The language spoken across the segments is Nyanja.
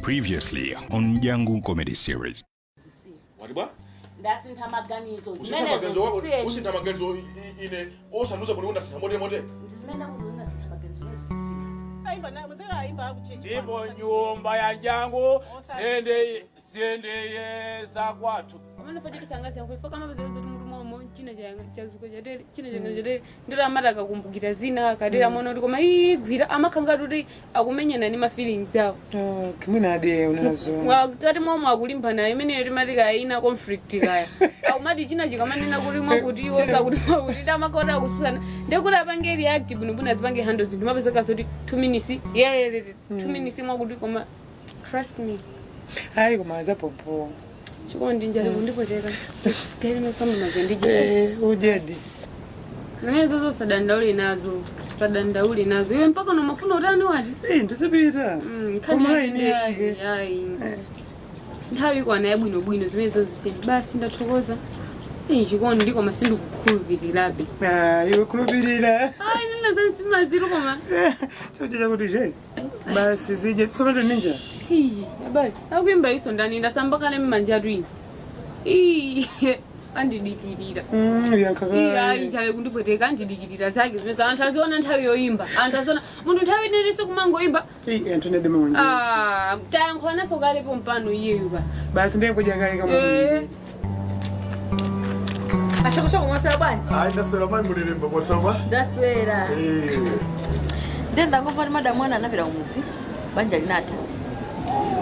Previously on Mdyangu comedy series. Waliba? Ndasinta maganizo. Usita maganizo ine osanuza kuliunda sita mote. Ndizimenda kuzoona sinta maganizo zisisi. Aimba na muzeka aimba akuchechi. Ndipo nyumba ya Mdyangu sende yesa kwatu. Amana fajiki sangazi yangu kama bazo zote murumo china chazuko jadeli china jadeli ndira amataka kumbukira zina kadira mono ndi koma gwira amakanga kuti akumenya nani ma feelings yawo. Kimuna ade unazo. Wa tati momwe akulimbana imene yoti matika ina conflict kaya. Akumati china chikamanena kulimwa kuti wosa kulimwa kuti damakota akusana. Ndekuti apange react bunubuna zipange handles ndi mapezeka zoti 2 minutes. Yeah 2 minutes mwa kuti koma trust me. Hayi kumaza popo. Chiko ndinjale kundipoteka. Kali mesoma magandije. Ujedi. Nazo zo sadandauli nazo. Iwe mpaka no mafuna utani wati? Ndisipita. Kani ndi yayi. Nthawi kwana yabwino zimene zozisini. Basi ndathokoza. Chiko ndiko masindu kukhulupirirabe. Iwe khulupirira. Hayi nina zansimaziro koma. Sotija kuti je. Basi zije sobato ninja. Abali. Akuimba iso ndani ndasamba kale mmanja twini. Andidikirira. Yakaka. Injale kundipoteka andidikirira zake zimene anthu aziona nthawi yoimba. Anthu aziona munthu nthawi nilise kumangoimba. Antone dema manje. Tayankhwana sokalepo mpano iyeyo. Basi ndiye kuja kale kama. Ashoko mwasala bwanji. Hayi ndaswera mai mulilemba mwasaba. Ndaswera. Ndenda ngofana madam mwana anapira kumudzi. Banja linatha.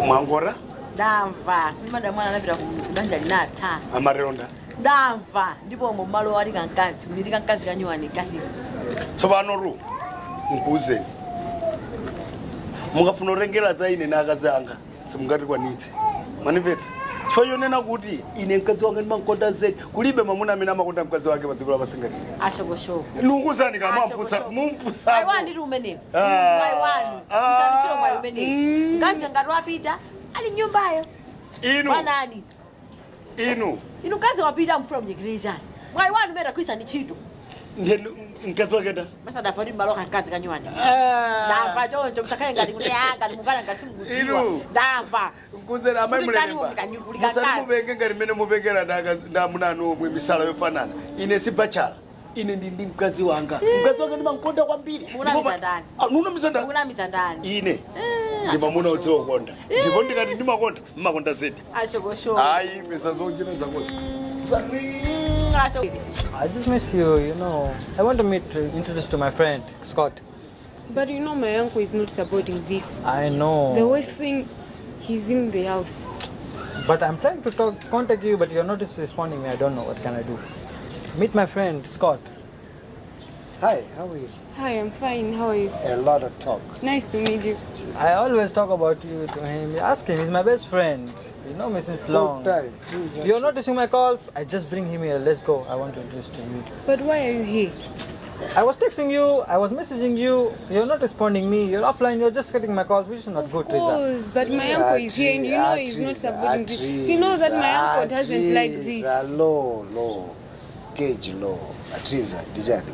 Mwangora? Ndamva. Madam mwana anapira kumudzi banja linatha. Amaronda. Ndamva. Ndipo mu malo ali kankazi. Kuliti kankazi kanyuwani kati. Sobano ru. Nkuze. Mungafuna urengera za ine nakazanga. Simungati kwanitse. Manifetsa. Choyo nena kuti ine mkazi wanga ndimakonda zedi kulibe mamuna amene amakonda mkazi wake padziko pasingati. Ashoko. Nunguzani kama mumpusa. Ai wandi rumene. Ai wandi. Mtanichiro mwa rumene. Ngazi ngati wapita ali nyumbayo. Inu. Wanani? Inu kazi wapita mfura mnyegereza. Mwai wandi mera kuisa ni chito. Mkazi wake da. Masa dafari maloka kazi kanywani. Ndamva choncho msakaye ngati kuti yanga ndimukana ngati mkuziwa. Ndamva. Nkuzera amai mulemba. Musali muvenge ngati mene muvengera ndamunanu omwe misala yofanana. Ine si bachala. Ine ndi mkazi wanga. Mkazi wanga ndimankonda kwambiri. Munamiza ndani. Munamiza ndani. Ine. Ndi mamuna odziwa kukonda. Ndipo ndikati ndimakonda, mmakonda zedi. Ashoko. Hayi pesa zonjina zakozo. I just miss you, you know. I want to introduce to my friend, Scott. But you know my uncle is not supporting this. I know. The worst thing, he's in the house. But I'm trying to contact you, but you're not responding me. I don't know. What can I do? Meet my friend, Scott. Hi, how are you? Hi, I'm fine. How are you? A lot of talk. Nice to meet you. I always talk about you to him. Ask him. He's my best friend. You know me since long. You're noticing my calls? I just bring him here. Let's go. I want to introduce to you. But why are you here? I was texting you. I was messaging you. You're not responding me. You're offline. You're just getting my calls, which is not good, Teresa. But my uncle is here and you know he's not supporting this. You know that my uncle doesn't like this. Low. Gauge low. Teresa, Dijani.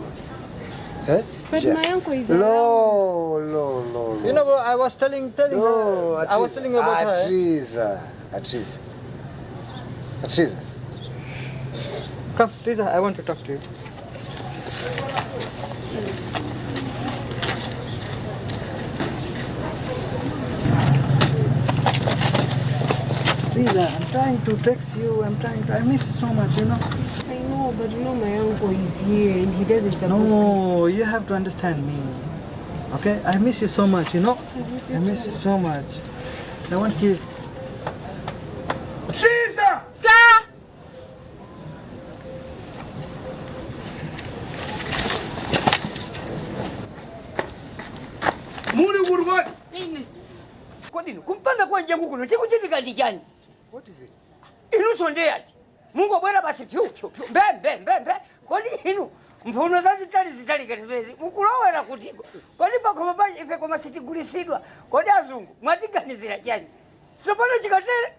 Eh? But my uncle is low. You know, I was telling her. I was telling you about her. Teresa. Come, Teresa, I want to talk to you. Teresa, I'm trying to text you. I miss you so much, you know. I know, but you know my uncle is here and he doesn't support No, you have to understand me. Okay? I miss you so much, you know. I miss you so much. I want kiss. Teresa! Sir! Muri urugoni. Kodi kumpanda kwa Mdyangu kuno chikuchitika ndi chani? What is it? Inu sonde ati. Mungu bwera basi pyu. Mbe. Kodi inu mfuno zitali katibezi. Mukulowera kutiko. Kodi pakoma banje ife koma sitigulisidwa. Kodi azungu mwatiganizira chani? Sopano chikatere.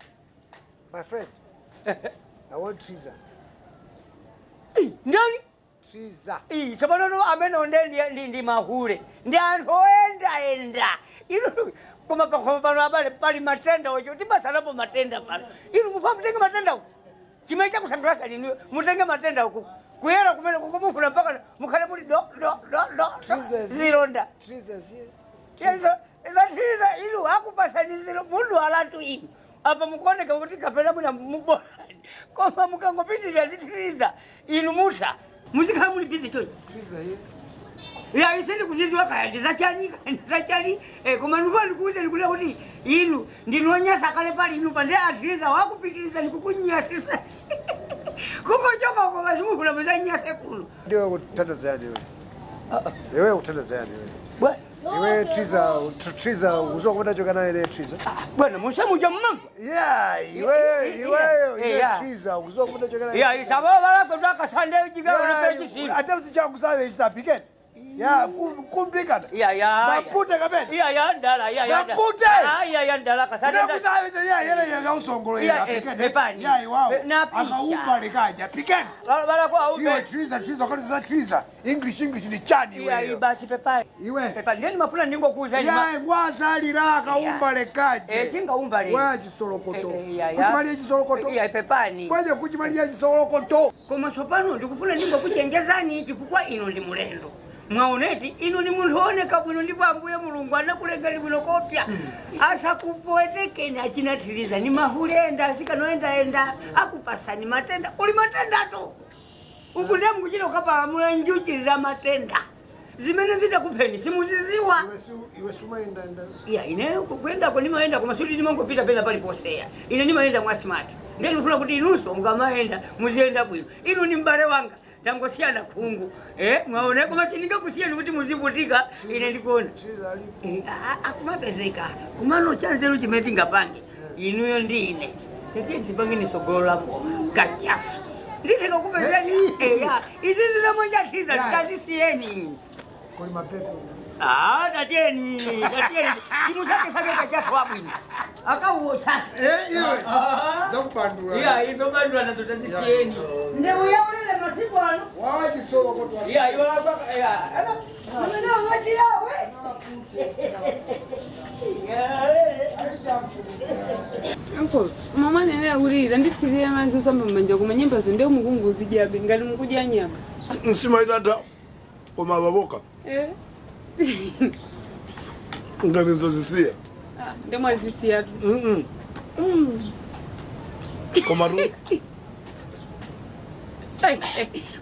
My friend. I want Teresa. Ndani? Teresa. Sopano amene onde ndi mahule. Ndi anthu enda. ino koma pano abale pali matenda wacho tibasalapo matenda pano ino mufa mutenge matenda uku chimecha kusangulasa nini mutenge matenda uku kuyera kumene kukumufuna mpaka mukhale muli do zilonda yeso ezatiriza inu akupasani zilo mundu alatu inu apa mukoneka kuti kapena muna mubola koma mukangopitirira nditiriza inu muta muzikhala muli busy chonchi ya iseni kuzizwa kaya ndizachani koma ndikoni kuuze ndikulia kuti inu ndinonyasa kale pali inu pande atiriza wakupitiriza ndikukunyasisa kukochoka uko mazimukula muzanyase kuno ndio kutanda wewe utanda zayani wewe iwe Triza uzwa kupata choka na ile Triza bwana mshamuja mmamba iwe Triza uzwa kupata choka na ya isababa lako ndaka sande ujiga unapeji siri hata usichangu sawe isapikeni ya kumpika ya mapute kabeni ya ndala mapute ya ndala kasanda ndakusawe ya usongolo ya pikeni ya iwao akaumba likaja pikeni bala kwa auto iwe Triza kwa za Triza English ni chani wewe ya basi pepa iwe pepa ndeni mapula ningo kuuza ya ngwaza lira akaumba likaje chinga umba le waji solokoto kuchimalia jisolokoto ya pepani kwaje kuchimalia jisolokoto koma sopano ndikufuna ningo kuchenjezani chifukwa ino ndi mulendo mwaoneti ino ni muntu oneka bwino ndipo ambuye mulungu anakulenga bwino kopya asa kupoeteke na chinatiriza ni mahulenda asikanoenda akupasani matenda uli matenda tu ukunde mkuchira ukapa mula njuchirira matenda zimene zitakupeni simuziziwa iwe sumaenda ya ine kwenda ko nimaenda kwa masudi nimangopita pena pali posea ine nimaenda mwa smart ndeni kula kuti inuso mukamaenda muzienda bwino ino ni mbale wanga ndangosiana kungu mwaone koma chininga kusiyana kuti muzivutika ine ndikuona akumapezeka kumano chanzero chimeti ngapange inuyo ndine tete ndipange nisogolamo kachafu nditeka kupezani izi zizamoja tiza ndikazisiyeni kuli mapepo tateni chimusake sake kachafu wabwini akauwo chasi iwe zakupandula izo bandula nazo tazisiyeni ndeuyaulele masiku ano waji solo koto iwo lapaka mweneo machi yawe Uncle, mama nene urira nditiriye manzi usamba manja kuma nyimba zo ndio mukunguzi jabe ngali mukudya nyama. Nsima idada koma baboka. Ngani nzozisiya. Ndio mwazisiya. Koma ru.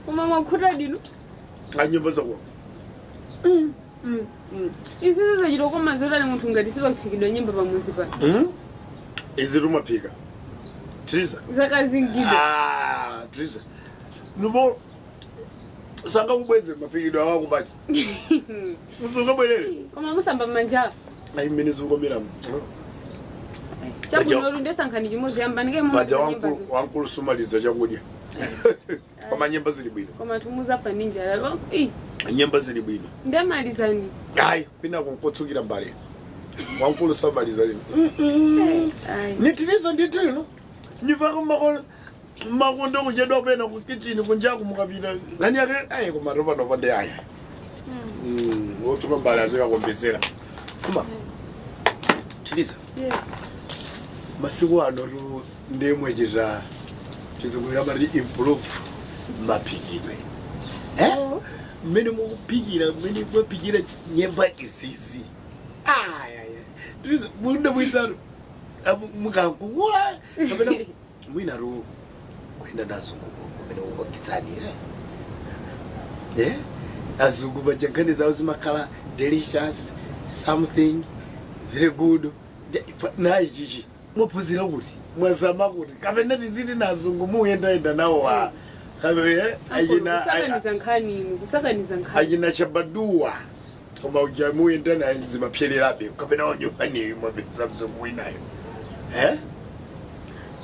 Kuma makura dinu. Anyimba zakwa. Izi zajiro koma zora ni muntu ngati sibakupikidwa nyimba pamuzi pa. Iziruma pika. Triza. Zakazingida. Triza. Nubo sanga ubweze mapikidwa wako baki. Musunga bwelele. Koma musamba manja. Ayimene zukomera. Chabu noru ndesankani chimozi yamba ndike mu nyimba zo. Wankulu sumaliza chakudya. Koma nyimba zili bwino. Koma tumuza pa ninja lalo. Nyimba zili bwino. Ndemalizani. Hayi, kwina kunkotsukira mbale. Wankulu sabaliza lino. Nitiriza nditino. Nivako makondo kujedwa pena ku kitchen kunjaku mukapita. Ngani yake kumaropa no pande aya. Wotsuka mbale azika kombezera. Kuma. Tiriza. Masiku ano ru ndemwejira. Chizungu yamari improve mapigidwe. Mene mupigira mene mupigira nyemba izizi. Tiriza munda mwitsaro. Mukakugula kapena mwina ro kwenda nazungu kumene ukokitsanira azungu bajangani zawo zimakhala delicious something very good nayi chichi mupuzira kuti mwazama kuti kapena tiziti nazungu muyendaenda nawo kabe ayina chabaduwa koma ujamu yenda na zimapyelerabe kapena onyopani mwapeza mzungu winayo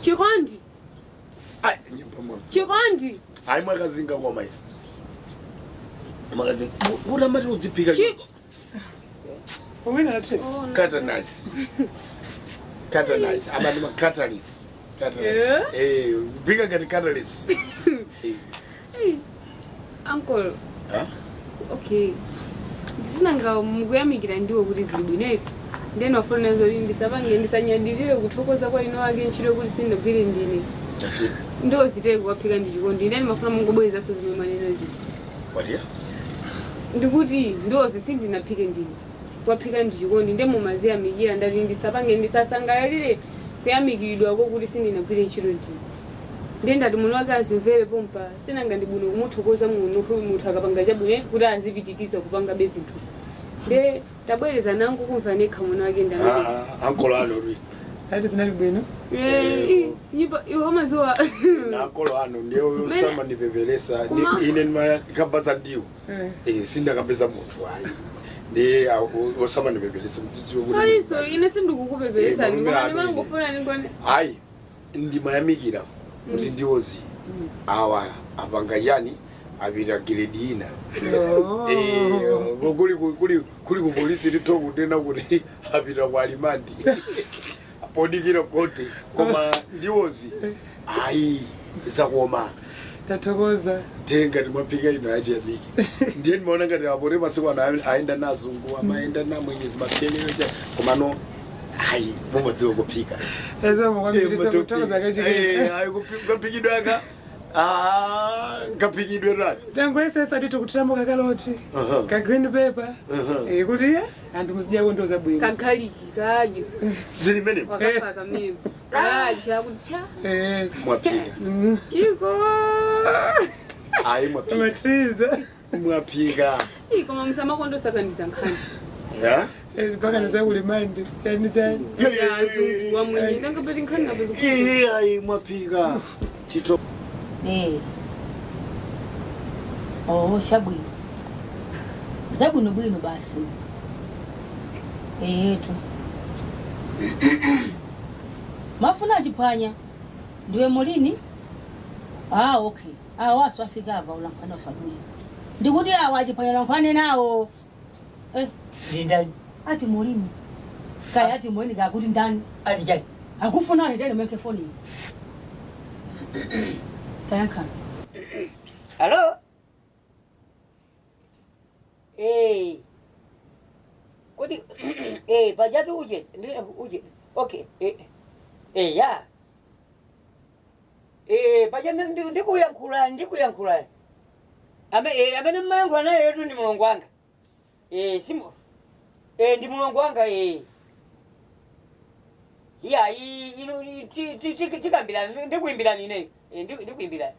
Chikondi. Nyimba mwa. Chikondi. Hayi mwakazinga kwa maisi. Mwakazinga. Kuna mati udzipika chichi. Umina na test. Catalyst. Catalyst. Abantu ma catalyst. Catalyst. Bika ngati catalyst. Uncle. Okay. Sinanga muguyamikira ndiwo kuti zili bwineti. Ndeno funa zoli ndisabange ndisanyadilire kuthokoza kwa ino wake nchiro kuti sindogwire ndine. Ndo zitenge kwaphika ndichikondi ndani mafuna mungobweza so zimwe maneno izi. Wadia? Ndikuti ndo zisindinaphike ndine. Kwaphika ndichikondi ndemo mazi amikira ndati ndisabange ndisasangalire kuyamikiridwa kuti sindinagwire nchiro ndine. Ndendati muno wake azimvere pompa sinanga ndibuno kumuthokoza muno munthu akapanga chabwino kuti azipititiza kupanga bezinthuza. Nde tabwereza nangu kumva nekha muno wake ndamene. Ankolo ano ri. Ati zinali bwino. Iwo mazuwa. Na ankolo ano ndio sama nipepelesa ine nikabasa ndio. Sindakapeza munthu ayi. Ndi osama nipepelesa mtsitsi wokuti. Ayi so ine sindikukupepelesa ni mwana wangu funa ningone. Ayi ndimayamikira kuti ndiozi awa apanga yani abira grade ina kuli kupolisi litoku tena kuti abira kwa limandi apodikira kote koma ndiozi ayi isakoma Tathokoza. tenga timapika ino aje yamiki ndiye nimeona ngati apore masiku ano aenda nazungu amaenda na mwenyezi mapele koma no ayi mumodziwa kupika Eza mukwambirisa kuthokoza kachike. ayi kupikidwa aka kapikidwe rani Tangu esesa tito kutambuka kaloti. Ka green paper. Kuti anthu muzidya ndoza bwino. Kagaliki kajo. zili mene Wakafa kamene. Aja kutcha. mwapika Chiko. ayi mwapika Matriza. mwapika Koma msama kondo sakandiza nkhani. ya Mpaka naza kulimandi. Chani. Ya zungu wa mwenye ndangapeti nkhani na bezo. ayi mwapika tito Oh, shabwino. Zabwino bwino basi. Tu. Mafuna ajiphwanya. Ndiwe mulini? Okay. Waso afika ava ulankana usabwino. Ndikuti ajiphwanya lankwane nawo. Ndani. Ati mulini. Kaya ati mulini kakuti ndani. Ati jani. Akufuna ndani mweke phone. Thank you. Hello? Kodi pajatu uje. Okay. Ya. Pajatu ndikuyankhula. Amene mmayankhula naye yetu ndi mulongo wanga. Simo. Ndi mulongo wanga Ya, ino tikambirana ndikuimbirana ine. Ndikuimbirana.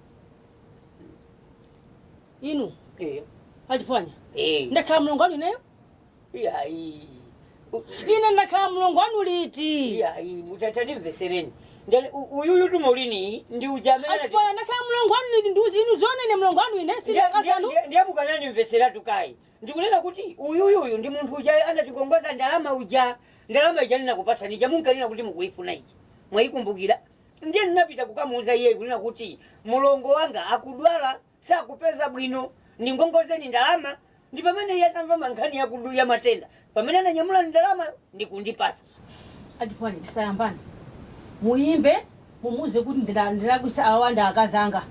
Inu. Ajiphwanya. Ndakhala mulongo wanu ineyo? Ya, Ine ndakhala mulongo wanu liti? Ya, mutatandimvesereni. Uyu tumulini ndi ujamela. Ajiphwanya ndakhala mulongo wanu liti ndiuzi inu zonene mulongo wanu ine sindakazanu. Ndiyabukanani mvesera tukai. Ndikunena kuti uyu ndi munthu uja anatikongoza ndalama uja. Ndalama ija ninakupasa nija munkalina kuti mukuifuna iji. Mwayikumbukira. Ndiye ninapita kukamuuza iye kunena kuti mulongo wanga akudwala sakupeza bwino ningongozeni ndalama ndi pamene yatamva mankhani ya matenda pamene ananyamula ndalama ndikundipasa. Ajiphwanya tisayambane. Muimbe mumuze kuti ndilakwisa awanda akazanga.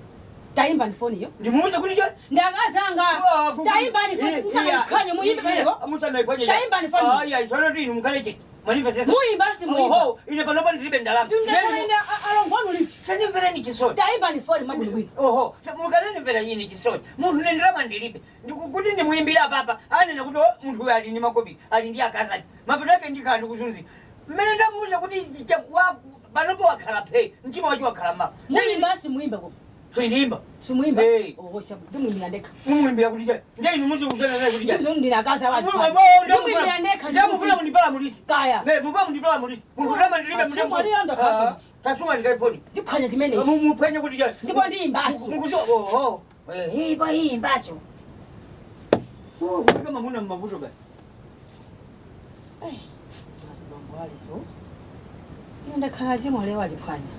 Taimba ni phone yo. Ndimuuze kuti ndakazanga. Taimba ni phone mutakakhanye muimbe pelepo. Taimba ni phone. Aya isolo tini mukaleche. Mwanipa sasa. Muimba si muimba. Oho, ine panopa ndilibe ndalama. Ndine alongwanu liti. Tanimvereni chisoni. Taimba ni phone mabwino. Oho, mukaleni mbera yini chisoni. Munthu ne ndalama ndilibe. Ndikukuti ndimuimbira papa. Anena kuti munthu ali ni makobi, ali ndi akaza. Mapeto yake ndikhala kuzunzi. Mmene ndamuuza kuti panopa wakhala phe, mtima wacho wakhala mapa. Muimba si muimba ko. Twindimba. Simuimba. Oh, shabu. Ndimuimbira ndeka. Mumuimbira kuti je. Ndiye muzi kuzana naye kuti je. Ndina akaza wapi. Ndimuimbira ndeka. Ndamukula munipala mulisi. Kaya. Mupa munipala mulisi. Munthu ndilibe mudembo. Mwali anda kaso. Tasuma ndikaiponi. Ndiphwanya kimene. Muphenye kuti je. Ndipo ndiyimbaso. Mukuzo. Oho. Hii mbacho. Kama muna mavuto ba. Masibambo wale yo. Nenda kazi mwale wajiphwanya.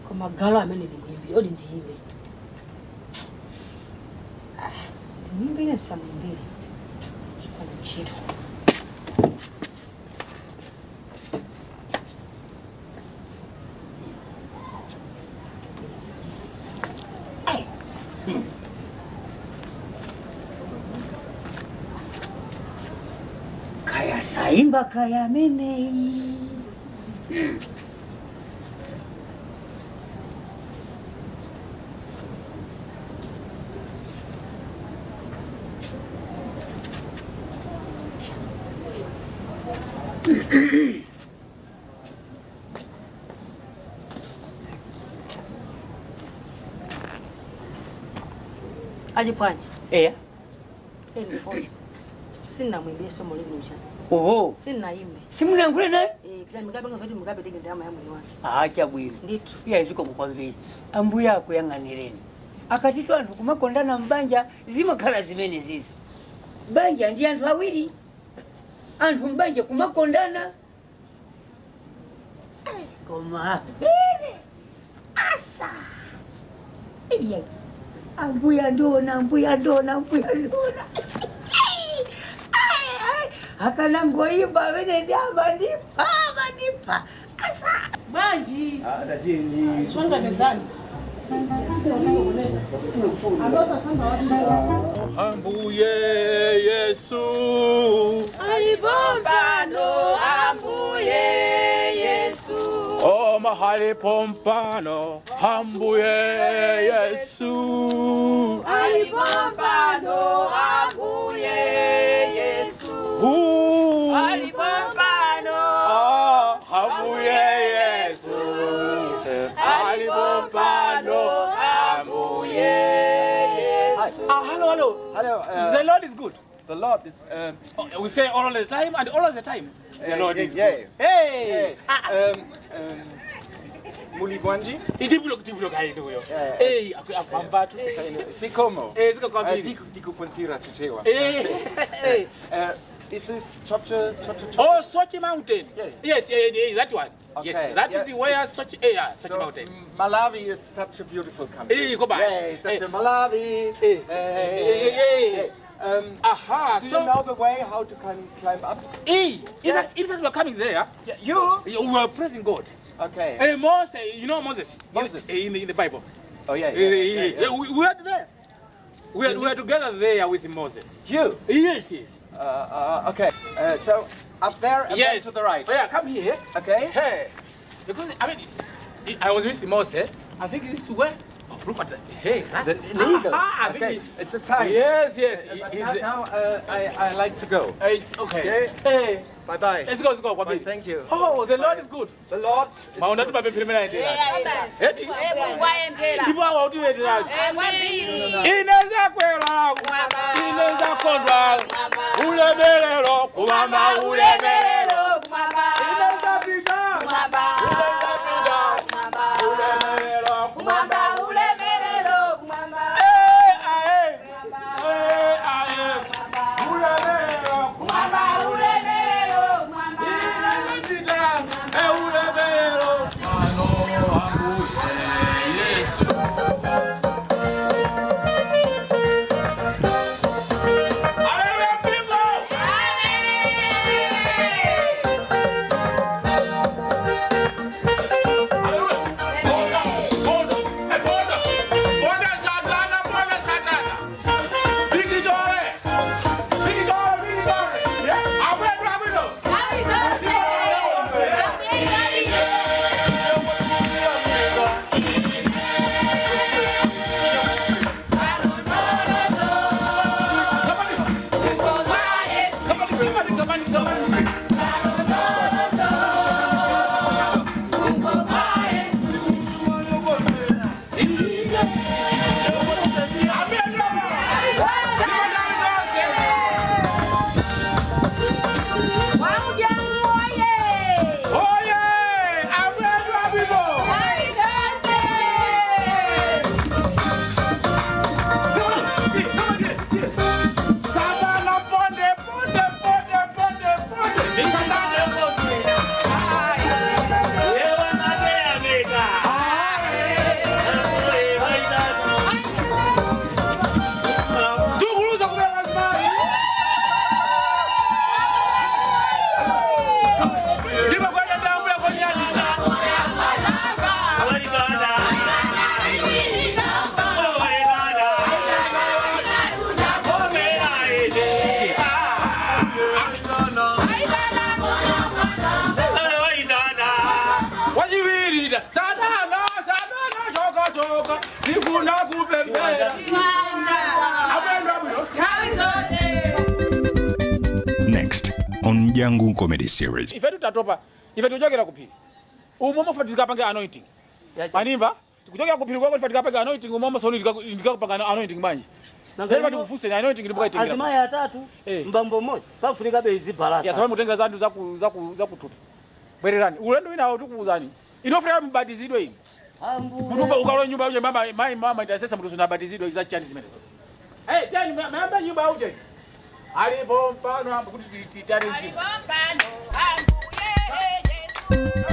Koma galo amene ndimuyimbi odi ndiyimbe. Ndimuyimbe nesa muyimbire. Chipana chito. kaya saimba kaya mene. Ajipwanya. Phone. Sina mwimbie somo lenu mchana. Oho. Sina imbe. Simuna ngule naye? Kila mgabe ngavedi mgabe dingi ndama ya mwini wake. Acha bwili. Nditu. Ya iziko kukwambili. Ambu yako yanganireni. Akatitwa antu kumakondana mbanja zima kala zimene zizi. Banja ndi antu awiri. Antu mbanja kumakondana. Koma. Asa. Iya. Ambuya ndona. Hakana ngoimba vene ndaba ndipa. Asa. Banji. Dadini. Swanga mezani. Ambuye Yesu Alibombano ambuye Yesu. Oh mahali pompano ambuye Yesu Alibombano ambuye Yesu. Alibombano ambuye Yesu alibombano ambuye Yesu. Hello. The Lord is good. The Lord is. We say all the time and all the time. The Lord is good. Hey. Mulibwanji. Tibulo kaini huyo. Hey, akwambatu. Sikomo. Siko kwa pili. Dikupunzira tuchewa. Hey. This is Chocha. Oh, Sochi Mountain. Yes, that one. Okay. Yes, that is where Sochi Mountain. Malawi is such a beautiful country. Hey, go back. Yeah, such a Malawi. Hey. Do you know the way how to climb up? In fact, we're coming there. Yeah, you were praising God. Okay. Hey, Moses, you know Moses? In the Bible. Oh, yeah. We are there. We are together there with Moses. You? Yes. Okay. So up there and then to the right. Oh, yeah, come here. Okay. Hey. Because, I was with Moses. I think this is where. Oh, look at that. Hey, that's the eagle. Okay. It's a sign. Yes. Now I like to go. Okay. Hey. Bye. Let's go. Bye. Thank you. Oh, the Lord is good. The Lord is Mdyangu Comedy Series. Ife tutatopa, ife tuchokera kuphiri. Umomo fatika panga anointing. Manimva? Tukuchokera kuphiri kwako fatika panga anointing, umomo soni ndikakupanga anointing manje. Nangani ndikufuse na anointing ndibwaitingira. Azima ya tatu, mbambo moja. Pafunika bezi balasa. Ya sababu mutenga zandu za kutupa. Bwererani. Ulendo ina tukuuzani. Inofika mbatizidwe ini. Mutufa ukalo nyumba uje mama itasesa mtu unabatizidwa za chani zimene. Chani mama nyumba uje. Alipo mpano ambu kuti titare. Alipo mpano ambu ye.